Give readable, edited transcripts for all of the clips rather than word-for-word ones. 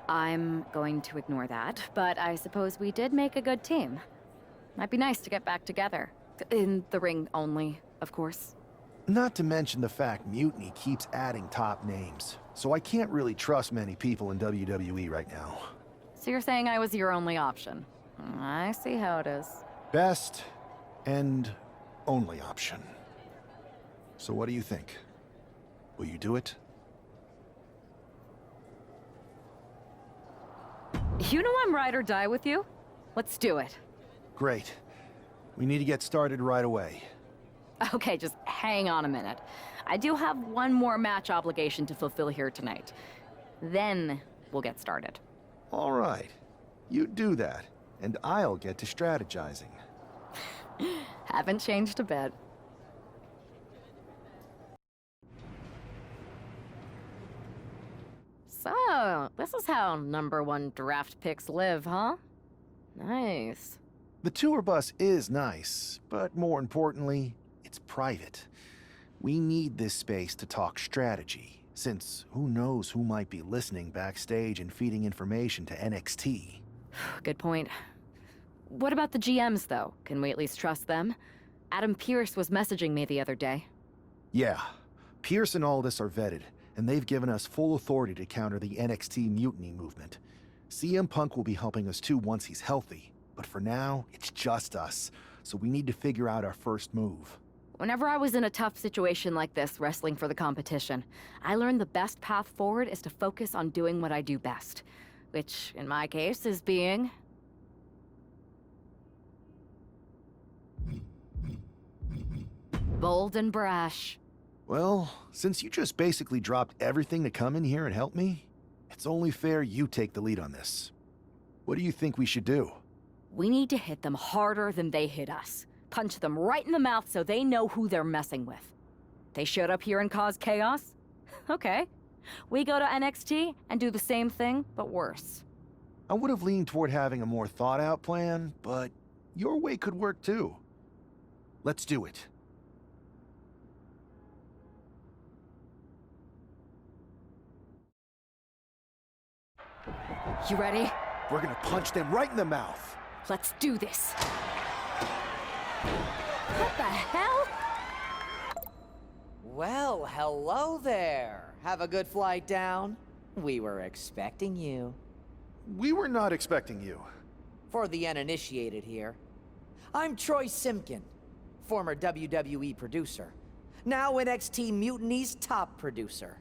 I'm going to ignore that, but I suppose we did make a good team. Might be nice to get back together. In the ring only, of course. Not to mention the fact Mutiny keeps adding top names, so I can't really trust many people in WWE right now. So you're saying I was your only option? I see how it is. Best and only option. So what do you think? Will you do it? You know I'm ride or die with you. Let's do it. Great. We need to get started right away. Okay, just hang on a minute. I do have one more match obligation to fulfill here tonight. Then we'll get started. All right. You do that, and I'll get to strategizing. Haven't changed a bit. So, this is how #1 draft picks live, huh? Nice. The tour bus is nice, but more importantly, it's private. We need this space to talk strategy, since who knows who might be listening backstage and feeding information to NXT. Good point. What about the GMs, though? Can we at least trust them? Adam Pearce was messaging me the other day. Yeah, Pierce and Aldis are vetted, and they've given us full authority to counter the NXT mutiny movement. CM Punk will be helping us too once he's healthy, but for now, it's just us, so we need to figure out our first move. Whenever I was in a tough situation like this, wrestling for the competition, I learned the best path forward is to focus on doing what I do best. Which, in my case, is being... bold and brash. Well, since you just basically dropped everything to come in here and help me, it's only fair you take the lead on this. What do you think we should do? We need to hit them harder than they hit us. Punch them right in the mouth so they know who they're messing with. They showed up here and caused chaos? Okay. We go to NXT and do the same thing, but worse. I would have leaned toward having a more thought-out plan, but your way could work too. Let's do it. You ready? We're gonna punch them right in the mouth. Let's do this. What the hell? Well, hello there. Have a good flight down? We were expecting you. We were not expecting you. For the uninitiated here, I'm Troy Simpkin, former WWE producer, now NXT Mutiny's top producer.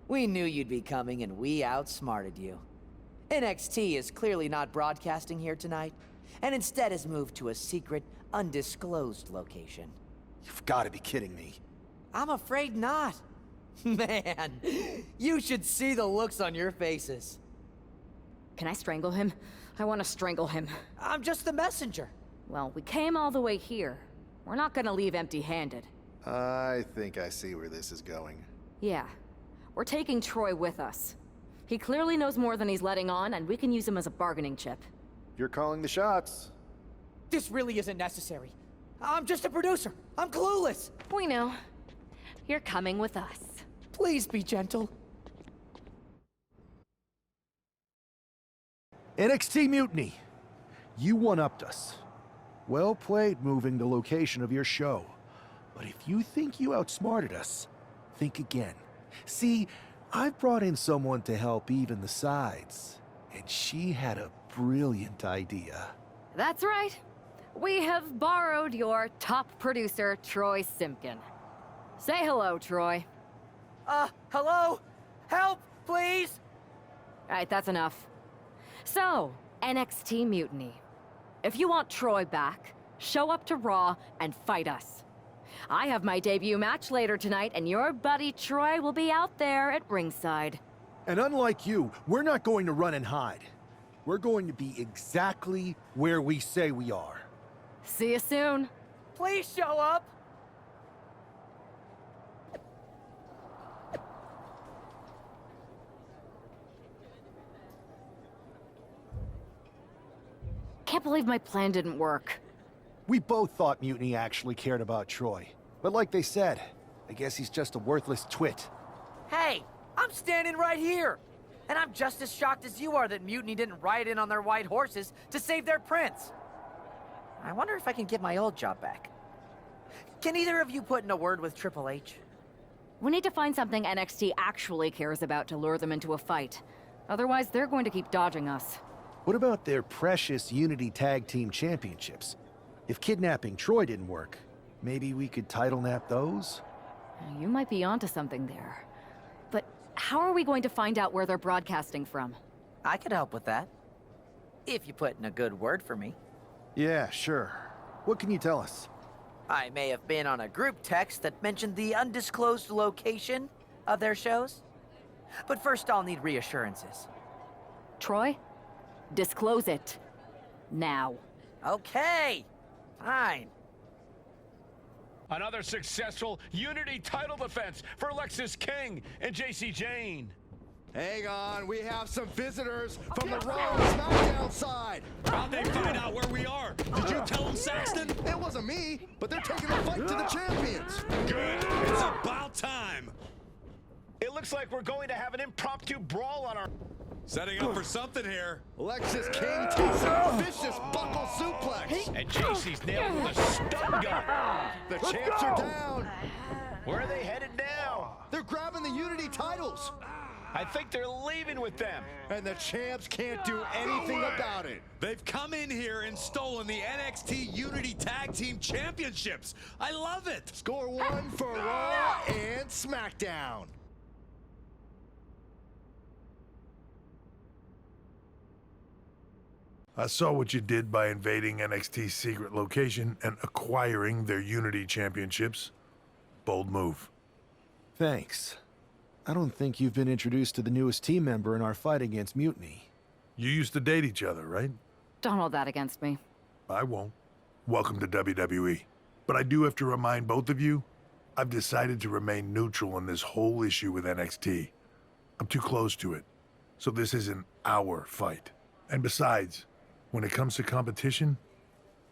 We knew you'd be coming and we outsmarted you. NXT is clearly not broadcasting here tonight, and instead has moved to a secret, undisclosed location. You've got to be kidding me. I'm afraid not. Man, you should see the looks on your faces. Can I strangle him? I want to strangle him. I'm just the messenger. Well, we came all the way here. We're not gonna leave empty-handed. I think I see where this is going. Yeah. We're taking Troy with us. He clearly knows more than he's letting on, and we can use him as a bargaining chip. You're calling the shots. This really isn't necessary. I'm just a producer. I'm clueless. We know. You're coming with us. Please be gentle. NXT Mutiny. You one-upped us. Well played moving the location of your show. But if you think you outsmarted us, think again. See, I've brought in someone to help even the sides, and she had a brilliant idea. That's right. We have borrowed your top producer, Troy Simpkin. Say hello, Troy. Hello? Help, please? All right, that's enough. So, NXT Mutiny. If you want Troy back, show up to Raw and fight us. I have my debut match later tonight, and your buddy Troy will be out there at ringside. And unlike you, we're not going to run and hide. We're going to be exactly where we say we are. See you soon. Please show up. Can't believe my plan didn't work. We both thought Mutiny actually cared about Troy. But like they said, I guess he's just a worthless twit. Hey, I'm standing right here. And I'm just as shocked as you are that Mutiny didn't ride in on their white horses to save their prince. I wonder if I can get my old job back. Can either of you put in a word with Triple H? We need to find something NXT actually cares about to lure them into a fight. Otherwise, they're going to keep dodging us. What about their precious Unity Tag Team Championships? If kidnapping Troy didn't work, maybe we could title nap those? You might be onto something there. But how are we going to find out where they're broadcasting from? I could help with that. If you put in a good word for me. Yeah, sure. What can you tell us? I may have been on a group text that mentioned the undisclosed location of their shows. But first I'll need reassurances. Troy? Disclose it. Now. Okay. Fine. Another successful Unity title defense for Lexis King and JC Jane. Hang on, we have some visitors from the Raw and SmackDown side. How'd they find out where we are? Did you tell them, Saxton? It wasn't me, but they're taking the fight to the champions. Good. It's about time. It looks like we're going to have an impromptu brawl on our... Setting up for something here. Lexis King takes a vicious buckle suplex. And JC's nailed with a stun gun. The champs are down. Where are they headed now? They're grabbing the Unity titles. I think they're leaving with them. And the champs can't do anything about it. They've come in here and stolen the NXT Unity Tag Team Championships. I love it. Score one for Raw and SmackDown. I saw what you did by invading NXT's secret location and acquiring their Unity championships. Bold move. Thanks. I don't think you've been introduced to the newest team member in our fight against Mutiny. You used to date each other, right? Don't hold that against me. I won't. Welcome to WWE. But I do have to remind both of you, I've decided to remain neutral in this whole issue with NXT. I'm too close to it. So this isn't our fight. And besides, when it comes to competition,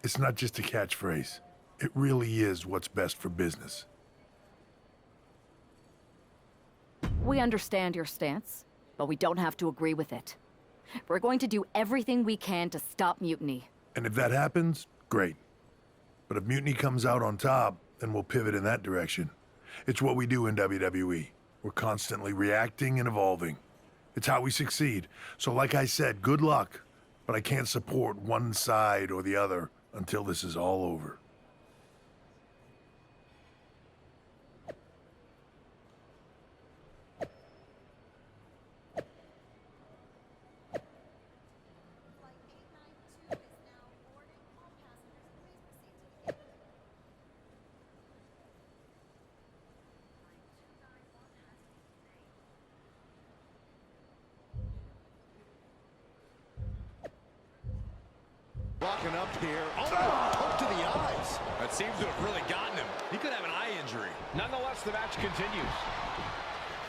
it's not just a catchphrase. It really is what's best for business. We understand your stance, but we don't have to agree with it. We're going to do everything we can to stop Mutiny. And if that happens, great. But if Mutiny comes out on top, then we'll pivot in that direction. It's what we do in WWE. We're constantly reacting and evolving. It's how we succeed. So like I said, good luck. But I can't support one side or the other until this is all over. Walking up here. Oh, poke to the eyes. That seems to have really gotten him. He could have an eye injury. Nonetheless, the match continues.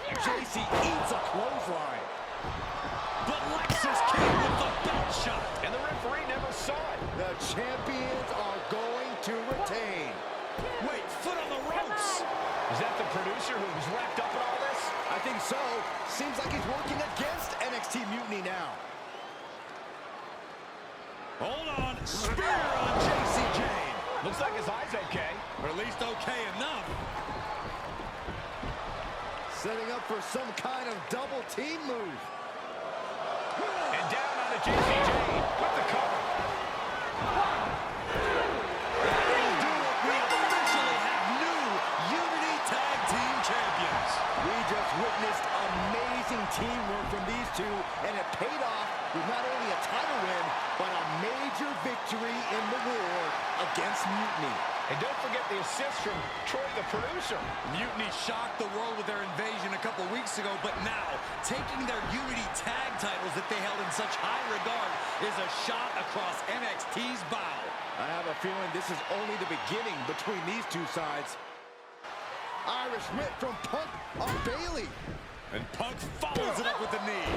JC eats a clothesline. But Lexis King with the belt shot. And the referee never saw it. The champions are going to retain. Wait, foot on the ropes. Is that the producer who was wrapped up in all this? I think so. Seems like he's working against NXT Mutiny now. Hold on. Spear on JC Jane. Looks like his eye's okay. Or at least okay enough. Setting up for some kind of double team move. And down on the JC Jane with the cover. That'll do it. We officially have new Unity Tag Team Champions. We just witnessed amazing teamwork from these two, and it paid off with not only a title win, but a major victory in the war against Mutiny. And don't forget the assist from Troy, the producer. Mutiny shocked the world with their invasion a couple weeks ago, but now, taking their Unity tag titles that they held in such high regard is a shot across NXT's bow. I have a feeling this is only the beginning between these two sides. Irish whip from Punk on Bailey. And Punk follows it up with the knee.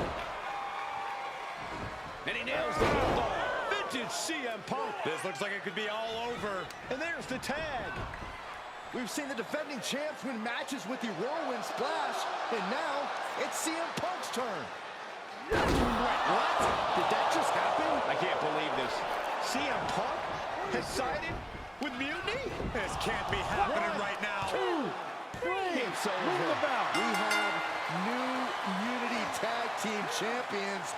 And he nails the bulldog. Vintage CM Punk. This looks like it could be all over. And there's the tag. We've seen the defending champs win matches with the whirlwind splash, and now it's CM Punk's turn. What? Did that just happen? I can't believe this. CM Punk has sided with Mutiny? This can't be happening right now. It's over. We have new Unity Tag Team Champions,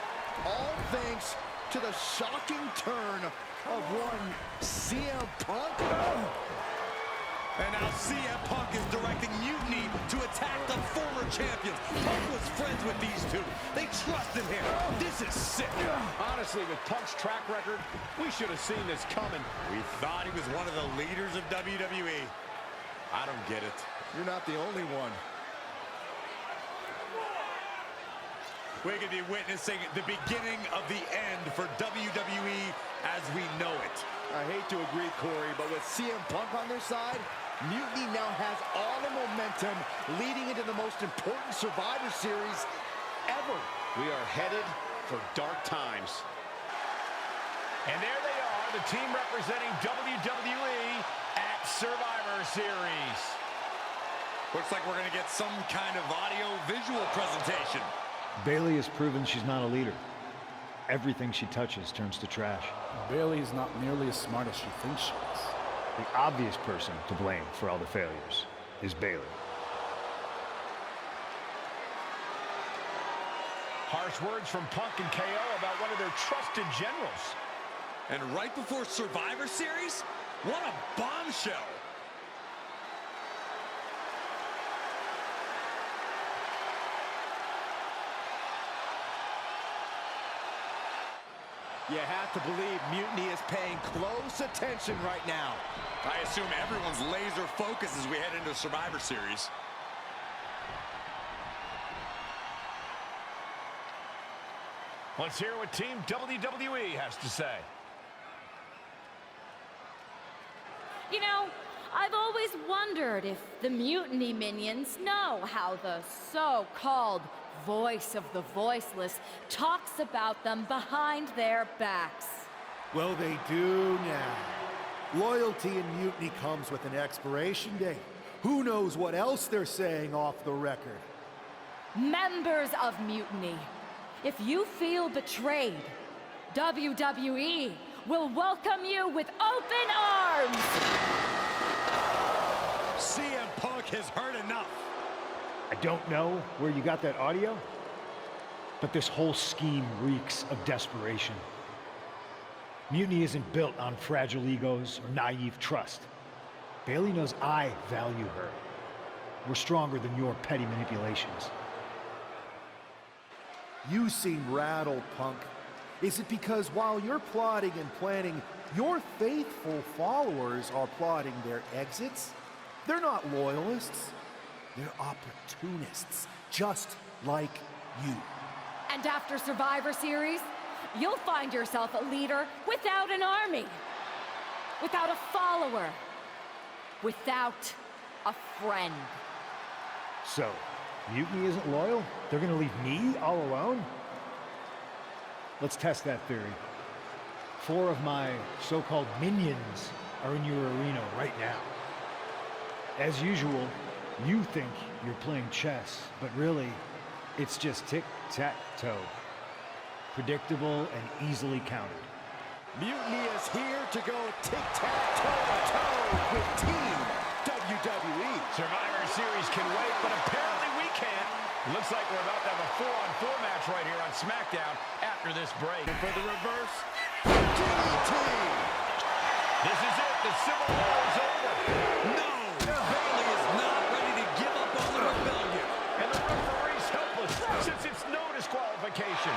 all thanks to the shocking turn of one CM Punk. And now CM Punk is directing Mutiny to attack the former champions. Punk was friends with these two. They trusted him. This is sick. Honestly, with Punk's track record, we should have seen this coming. We thought he was one of the leaders of WWE. I don't get it. You're not the only one. We could be witnessing the beginning of the end for WWE as we know it. I hate to agree, Corey, but with CM Punk on their side, Mutiny now has all the momentum leading into the most important Survivor Series ever. We are headed for dark times. And there they are, the team representing WWE at Survivor Series. Looks like we're going to get some kind of audio-visual presentation. Bayley has proven she's not a leader. Everything she touches turns to trash. Bayley is not nearly as smart as she thinks she is. The obvious person to blame for all the failures is Bayley. Harsh words from Punk and KO about one of their trusted generals. And right before Survivor Series, what a bombshell. You have to believe Mutiny is paying close attention right now. I assume everyone's laser focused as we head into Survivor Series. Let's hear what Team WWE has to say. You know, I've always wondered if the Mutiny minions know how the so-called voice of the voiceless talks about them behind their backs. Well, they do now. Loyalty in Mutiny comes with an expiration date. Who knows what else they're saying off the record? Members of Mutiny, if you feel betrayed, WWE will welcome you with open arms! CM Punk has heard enough. I don't know where you got that audio, but this whole scheme reeks of desperation. Mutiny isn't built on fragile egos or naive trust. Bayley knows I value her. We're stronger than your petty manipulations. You seem rattled, Punk. Is it because while you're plotting and planning, your faithful followers are plotting their exits? They're not loyalists. They're opportunists, just like you. And after Survivor Series, you'll find yourself a leader without an army, without a follower, without a friend. So, Mutiny isn't loyal? They're gonna leave me all alone? Let's test that theory. 4 of my so-called minions are in your arena right now. As usual, you think you're playing chess, but really, it's just tic-tac-toe. Predictable and easily countered. Mutiny is here to go tic-tac-toe-to-toe with Team WWE. Survivor Series can wait, but apparently we can't. Looks like we're about to have a 4-on-4 match right here on SmackDown after this break. And for the reverse, DDT. This is it. The Civil War is over. No! Bayley is not ready to give up on the rebellion. And the referee's helpless since it's no disqualification.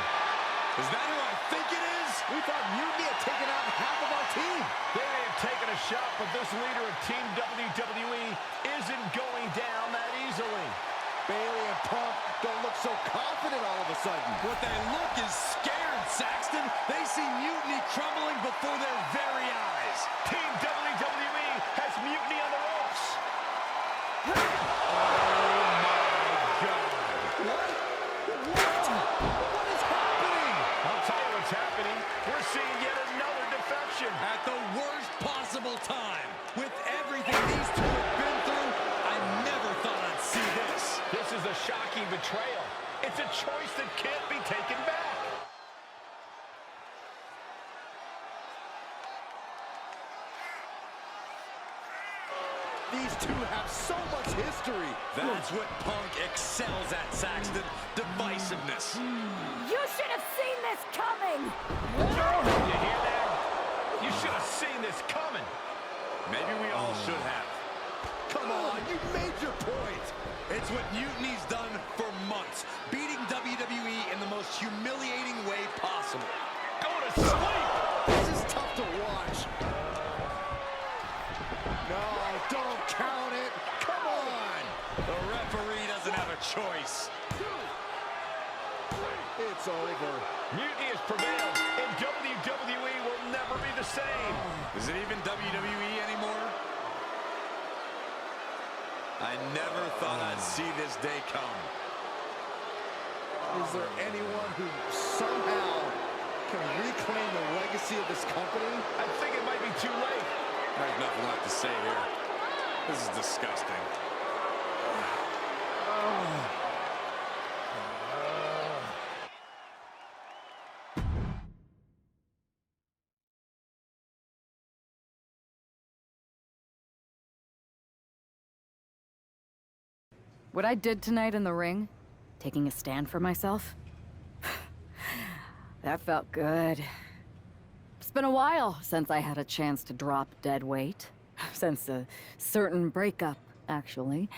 Is that who I think it is? We thought Mutiny had taken out half of our team. They may have taken a shot, but this leader of Team WWE isn't going down that easily. Bayley and Punk don't look so confident all of a sudden. What they look is scared, Saxton. They see Mutiny crumbling before their very eyes. Team WWE has Mutiny on the ropes. What is happening? I'll tell you what's happening. We're seeing yet another defection. At the worst possible time. With everything these two have been through, I never thought I'd see this. This is a shocking betrayal. It's a choice that can't be taken back. These two have so much history. That's what Punk excels at, Saxton. Divisiveness. You should have seen this coming! You hear that? You should have seen this coming. Maybe we all should have. Come on, you made your point. It's what Mutiny's done for months, beating WWE in the most humiliating way possible. Go to sleep! This is tough to watch. No, don't count it. Come on. The referee doesn't have a choice. It's over. Mutiny has prevailed, and WWE will never be the same. Is it even WWE anymore? I never thought I'd see this day come. Is there anyone who somehow can reclaim the legacy of this company? I think it might be too late. I have nothing left to say here. This is disgusting. What I did tonight in the ring, taking a stand for myself, that felt good. It's been a while since I had a chance to drop dead weight. Since a certain breakup, actually.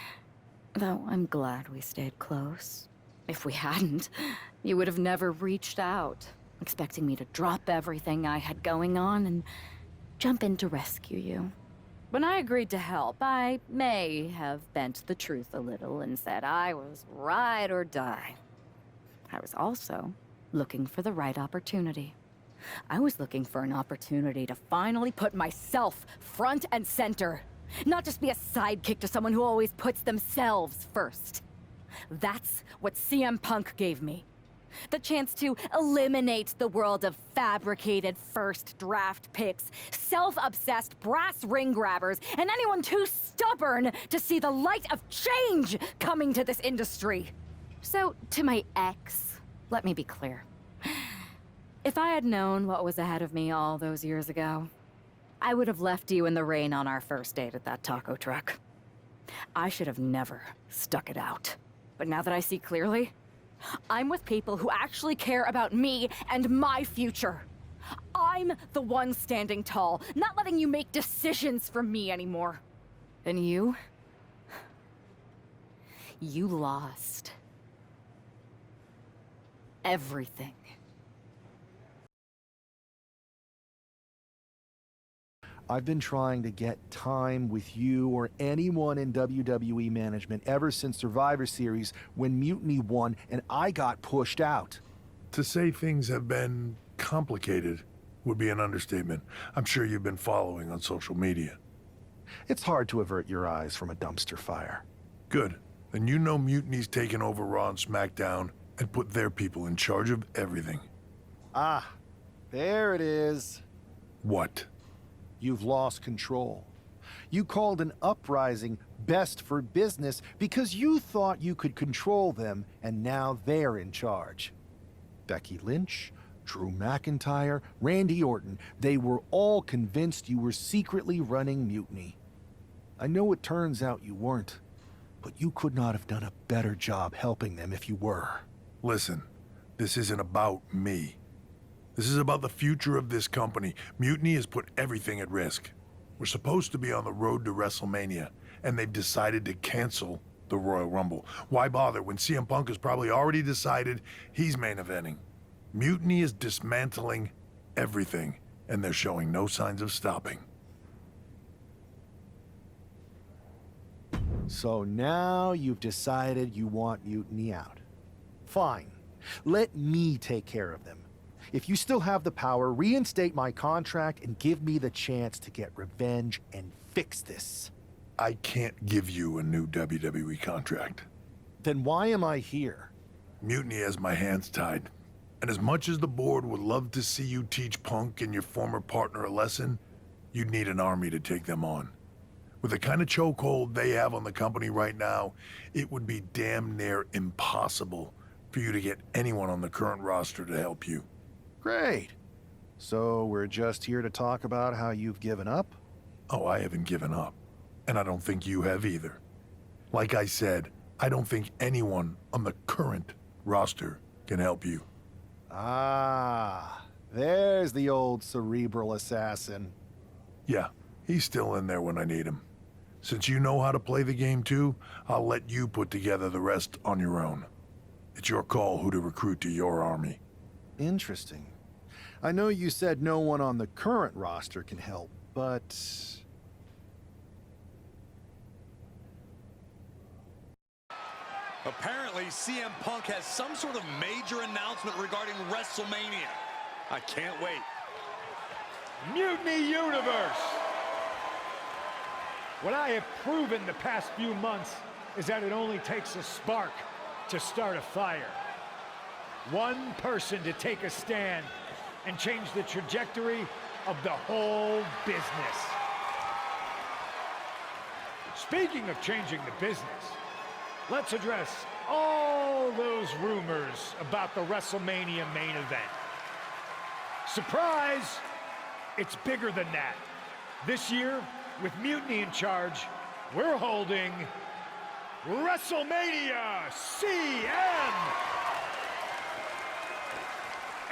Though I'm glad we stayed close. If we hadn't, you would have never reached out, expecting me to drop everything I had going on and jump in to rescue you. When I agreed to help, I may have bent the truth a little and said I was ride or die. I was also looking for the right opportunity. I was looking for an opportunity to finally put myself front and center. Not just be a sidekick to someone who always puts themselves first. That's what CM Punk gave me. The chance to eliminate the world of fabricated first draft picks, self-obsessed brass ring grabbers, and anyone too stubborn to see the light of change coming to this industry. So, to my ex, let me be clear. If I had known what was ahead of me all those years ago, I would have left you in the rain on our first date at that taco truck. I should have never stuck it out. But now that I see clearly, I'm with people who actually care about me and my future. I'm the one standing tall, not letting you make decisions for me anymore. And you lost everything. I've been trying to get time with you or anyone in WWE management ever since Survivor Series when Mutiny won and I got pushed out. To say things have been complicated would be an understatement. I'm sure you've been following on social media. It's hard to avert your eyes from a dumpster fire. Good. Then you know Mutiny's taken over Raw and SmackDown and put their people in charge of everything. Ah, there it is. What? You've lost control. You called an uprising best for business because you thought you could control them, and now they're in charge. Becky Lynch, Drew McIntyre, Randy Orton, they were all convinced you were secretly running Mutiny. I know it turns out you weren't, but you could not have done a better job helping them if you were. Listen, this isn't about me. This is about the future of this company. Mutiny has put everything at risk. We're supposed to be on the road to WrestleMania, and they've decided to cancel the Royal Rumble. Why bother when CM Punk has probably already decided he's main eventing? Mutiny is dismantling everything, and they're showing no signs of stopping. So now you've decided you want Mutiny out. Fine. Let me take care of them. If you still have the power, reinstate my contract and give me the chance to get revenge and fix this. I can't give you a new WWE contract. Then why am I here? Mutiny has my hands tied. And as much as the board would love to see you teach Punk and your former partner a lesson, you'd need an army to take them on. With the kind of chokehold they have on the company right now, it would be damn near impossible for you to get anyone on the current roster to help you. Great. So we're just here to talk about how you've given up? Oh, I haven't given up. And I don't think you have either. Like I said, I don't think anyone on the current roster can help you. Ah, there's the old cerebral assassin. Yeah, he's still in there when I need him. Since you know how to play the game too, I'll let you put together the rest on your own. It's your call who to recruit to your army. Interesting. I know you said no one on the current roster can help, but... Apparently, CM Punk has some sort of major announcement regarding WrestleMania. I can't wait. Mutiny Universe! What I have proven the past few months is that it only takes a spark to start a fire. One person to take a stand and change the trajectory of the whole business. Speaking of changing the business, let's address all those rumors about the WrestleMania main event. Surprise! It's bigger than that. This year, with Mutiny in charge, we're holding WrestleMania CM!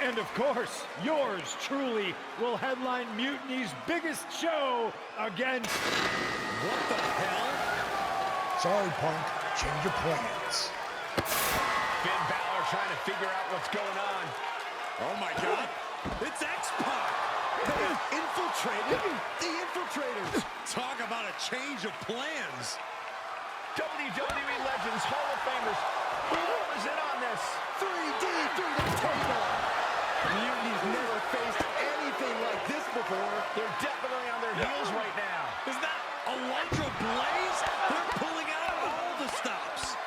And of course, yours truly will headline Mutiny's biggest show against... What the hell? Sorry, Punk. Change your plans. Finn Balor trying to figure out what's going on. Oh my God, it's X-Pac! They infiltrated the infiltrators. Talk about a change of plans. WWE Legends, Hall of Famers, who was in on this? 3D through the table. Mutiny's never faced anything like this before. They're definitely on their heels right now. Is that Electro Blaze? They're pulling out all the stops.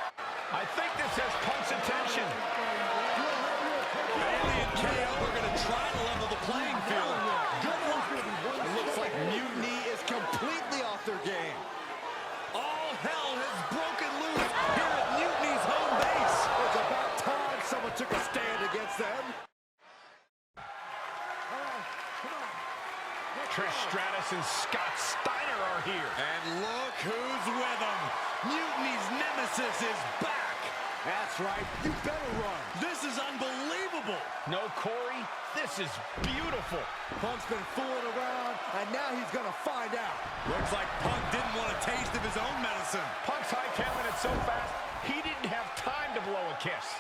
I think this has Punk's attention. Bailey and KO are going to try to level the playing field. Good luck. It looks like Mutiny is completely off their game. All hell has broken loose here at Mutiny's home base. It's about time someone took a stand against them. Trish Stratus and Scott Steiner are here. And look who's with them. Mutiny's nemesis is back. That's right. You better run. This is unbelievable. No Corey, this is beautiful. Punk's been fooling around, and now he's going to find out. Looks like Punk didn't want a taste of his own medicine. Punk's hightailing it so fast, he didn't have time to blow a kiss.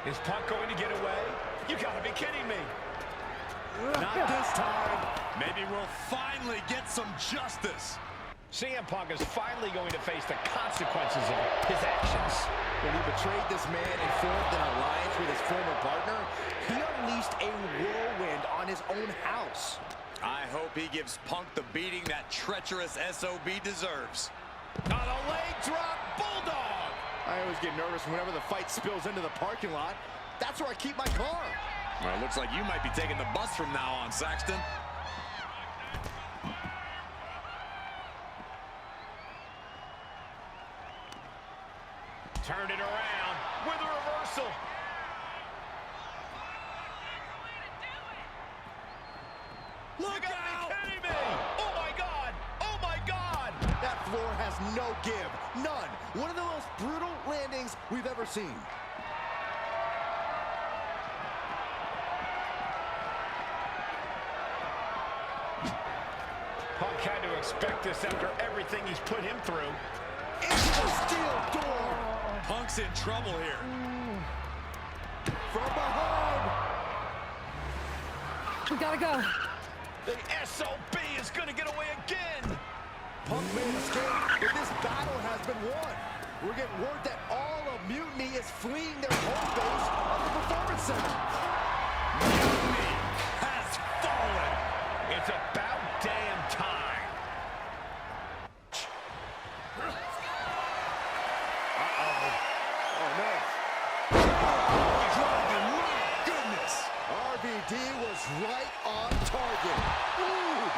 Is Punk going to get away? You gotta be kidding me. Not this time. Maybe we'll finally get some justice. CM Punk is finally going to face the consequences of his actions. When he betrayed this man and formed an alliance with his former partner, he unleashed a whirlwind on his own house. I hope he gives Punk the beating that treacherous SOB deserves. On a leg drop, Bulldog! I always get nervous whenever the fight spills into the parking lot. That's where I keep my car. Well, it looks like you might be taking the bus from now on, Saxton. Turned it around with a reversal. Look out! Kidding me! Oh my God! Oh my God! That floor has no give. None. One of the most brutal landings we've ever seen. Punk had to expect this after everything he's put him through. Into the steel door. Punk's in trouble here. From behind. We gotta go. The SOB is gonna get away again! Punk made an escape, but this battle has been won. We're getting word that all of Mutiny is fleeing their home base of the Performance Center. Mutiny has fallen. It's about damn time. Oh no. Driving, my goodness. RVD was right on target. Ooh.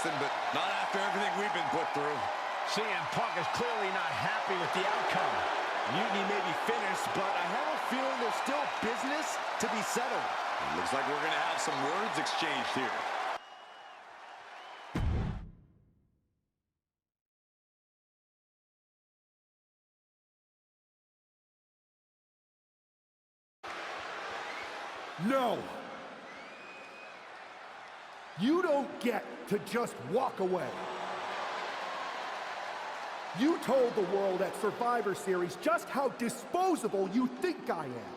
Saxton, but not after everything we've been put through. CM Punk is clearly not happy with the outcome. Mutiny may be finished, but I have a feeling there's still business to be settled. It looks like we're going to have some words exchanged here. No! You don't get to just walk away. You told the world at Survivor Series just how disposable you think I am.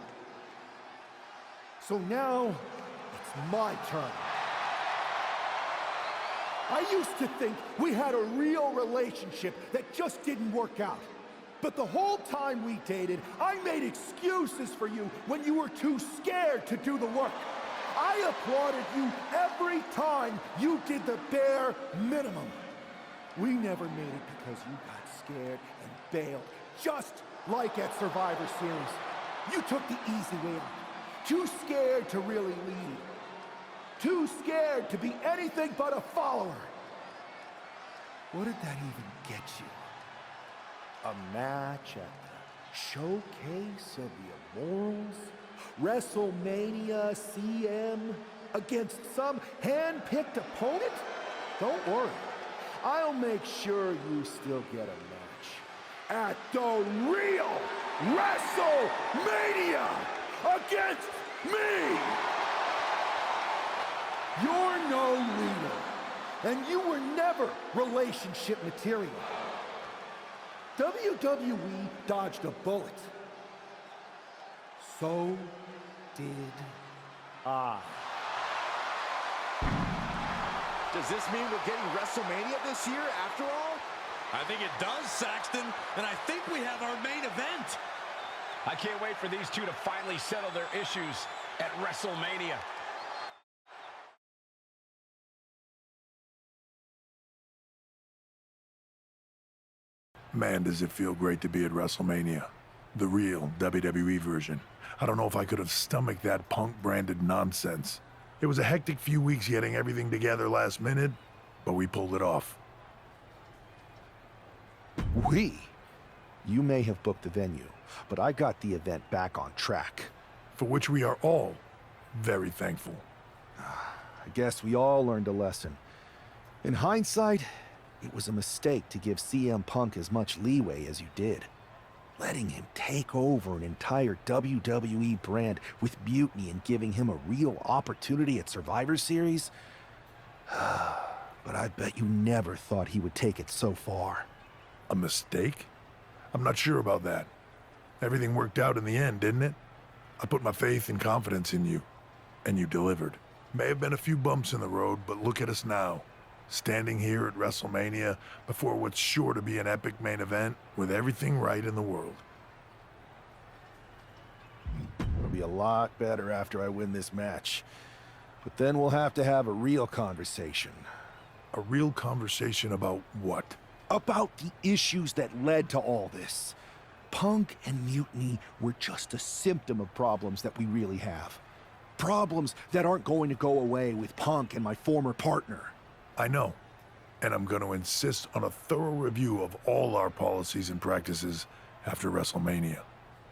So now, it's my turn. I used to think we had a real relationship that just didn't work out. But the whole time we dated, I made excuses for you when you were too scared to do the work. I applauded you every time you did the bare minimum. We never made it because you got scared and bailed, just like at Survivor Series. You took the easy way out. Too scared to really lead. Too scared to be anything but a follower. What did that even get you? A match at the Showcase of the Immortals? WrestleMania CM against some hand-picked opponent? Don't worry. I'll make sure you still get a match at the real WrestleMania against me! You're no leader, and you were never relationship material. WWE dodged a bullet. So did I. Does this mean we're getting WrestleMania this year after all? I think it does, Saxton, and I think we have our main event. I can't wait for these two to finally settle their issues at WrestleMania. Man, does it feel great to be at WrestleMania. The real WWE version. I don't know if I could have stomached that Punk-branded nonsense. It was a hectic few weeks getting everything together last minute, but we pulled it off. We? You may have booked the venue, but I got the event back on track. For which we are all very thankful. I guess we all learned a lesson. In hindsight, it was a mistake to give CM Punk as much leeway as you did. Letting him take over an entire WWE brand with Mutiny and giving him a real opportunity at Survivor Series? But I bet you never thought he would take it so far. A mistake? I'm not sure about that. Everything worked out in the end, didn't it? I put my faith and confidence in you, and you delivered. May have been a few bumps in the road, but look at us now. Standing here at WrestleMania before what's sure to be an epic main event with everything right in the world. It'll be a lot better after I win this match. But then we'll have to have a real conversation. A real conversation about what? About the issues that led to all this. Punk and Mutiny were just a symptom of problems that we really have. Problems that aren't going to go away with Punk and my former partner. I know, and I'm going to insist on a thorough review of all our policies and practices after WrestleMania.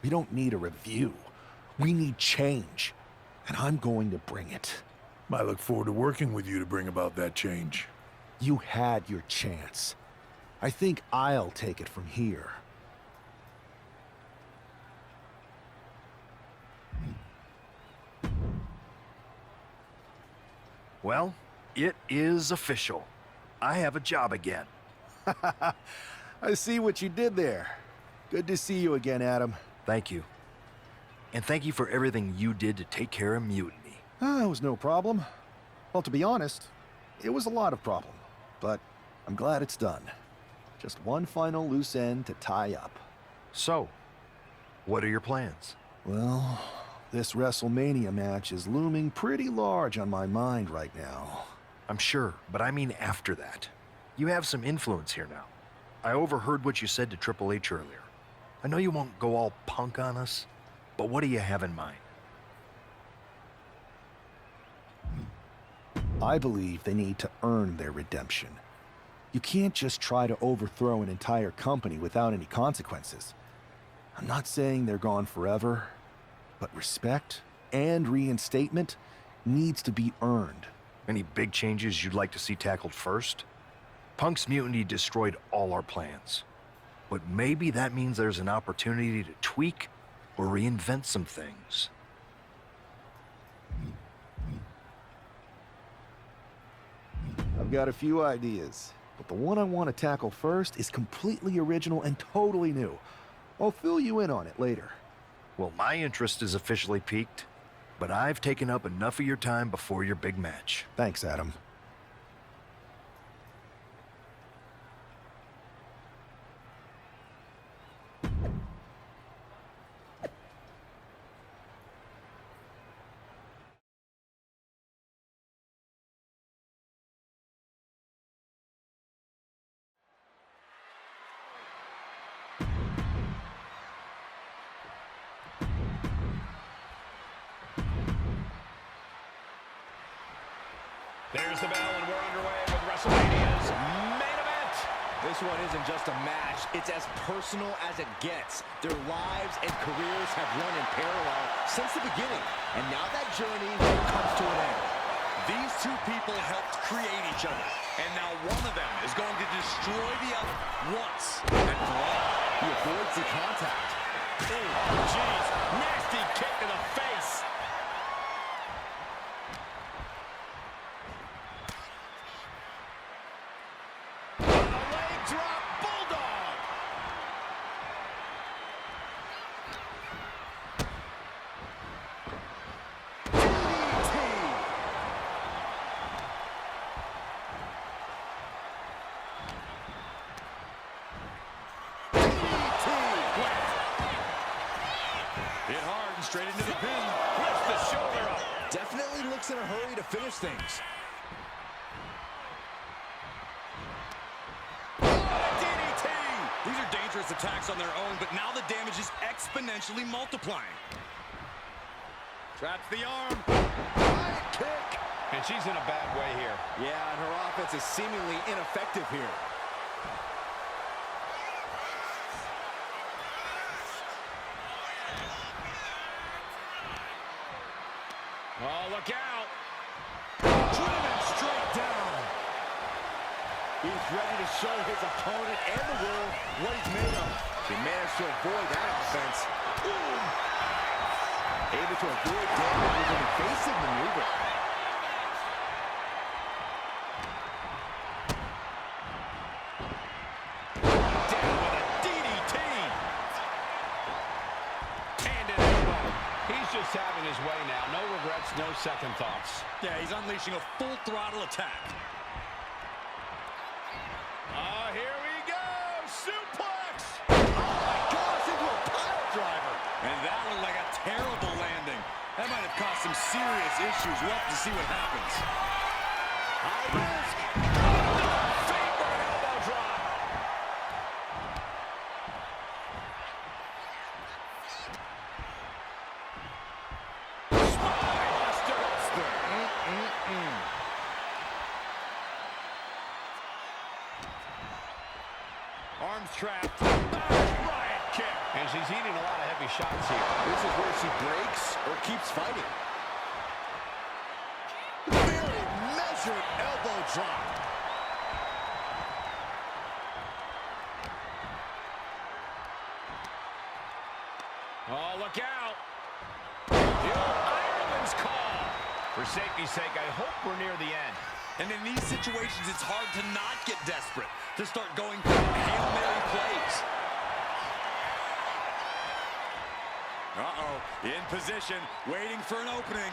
We don't need a review. We need change, and I'm going to bring it. I look forward to working with you to bring about that change. You had your chance. I think I'll take it from here. Well, it is official. I have a job again. I see what you did there. Good to see you again, Adam. Thank you. And thank you for everything you did to take care of Mutiny. It was no problem. Well, to be honest, it was a lot of problem. But I'm glad it's done. Just one final loose end to tie up. So, what are your plans? Well, this WrestleMania match is looming pretty large on my mind right now. I'm sure, but I mean after that. You have some influence here now. I overheard what you said to Triple H earlier. I know you won't go all Punk on us, but what do you have in mind? I believe they need to earn their redemption. You can't just try to overthrow an entire company without any consequences. I'm not saying they're gone forever, but respect and reinstatement needs to be earned. Any big changes you'd like to see tackled first? Punk's mutiny destroyed all our plans. But maybe that means there's an opportunity to tweak or reinvent some things. I've got a few ideas, but the one I want to tackle first is completely original and totally new. I'll fill you in on it later. Well, my interest is officially piqued, but I've taken up enough of your time before your big match. Thanks, Adam. There's the bell, and we're underway with WrestleMania's main event. This one isn't just a match, it's as personal as it gets. Their lives and careers have run in parallel since the beginning, and now that journey comes to an end. These two people helped create each other, and now one of them is going to destroy the other once and for all. He avoids the contact. Oh, jeez. Nasty kick to the face. Hit hard and straight into the pin. Lifts the shoulder up. Definitely looks in a hurry to finish things. DDT! These are dangerous attacks on their own, but now the damage is exponentially multiplying. Traps the arm. High kick. And she's in a bad way here. Yeah, and her offense is seemingly ineffective here. Oh, look out. Driven straight down. He's ready to show his opponent and the world what he's made of. He managed to avoid that offense. Ooh. Able to avoid damage with an evasive maneuver. Down with a DDT. And an elbow. He's just having his way now. No regrets, no second thoughts. Yeah, he's unleashing a full throttle attack. Here we go. Suplex. Oh my gosh, into a pile driver. And that looked like a terrible landing. That might have caused some serious issues. We'll have to see what happens. High risk. Favorite elbow drop. Arms trapped. Riot kick. And she's eating a lot of heavy shots here. This is where she breaks or keeps fighting. Very measured elbow drop. Oh, look out. The old Ironman's call. For safety's sake, I hope we're near the end. And in these situations, it's hard to not get desperate, to start going for Hail Mary plays. Uh-oh, in position, waiting for an opening.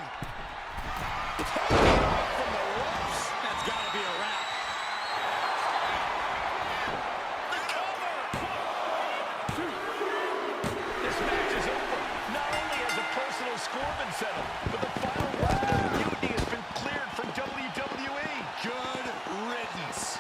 Taking off from the ropes. That's got to be a wrap. The cover! This match is over. Not only has a personal score been settled, but the final weapon of mutiny has been cleared from WWE. Good riddance.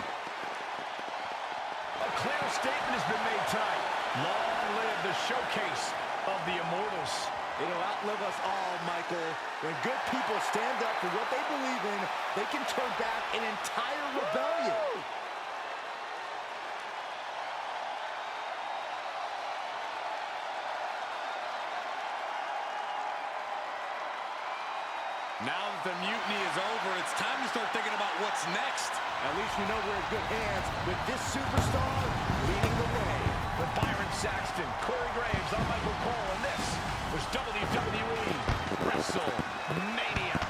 A clear statement has been made tonight. Long live the showcase of the Immortals. It'll outlive us all, Michael. When good people stand up for what they believe in, they can turn back an entire rebellion. Now that the mutiny is over, it's time to start thinking about what's next. At least we know we're in good hands with this superstar leading the way. For Byron Saxton, Corey Graves, I'm Michael Cole, and this was WWE WrestleMania.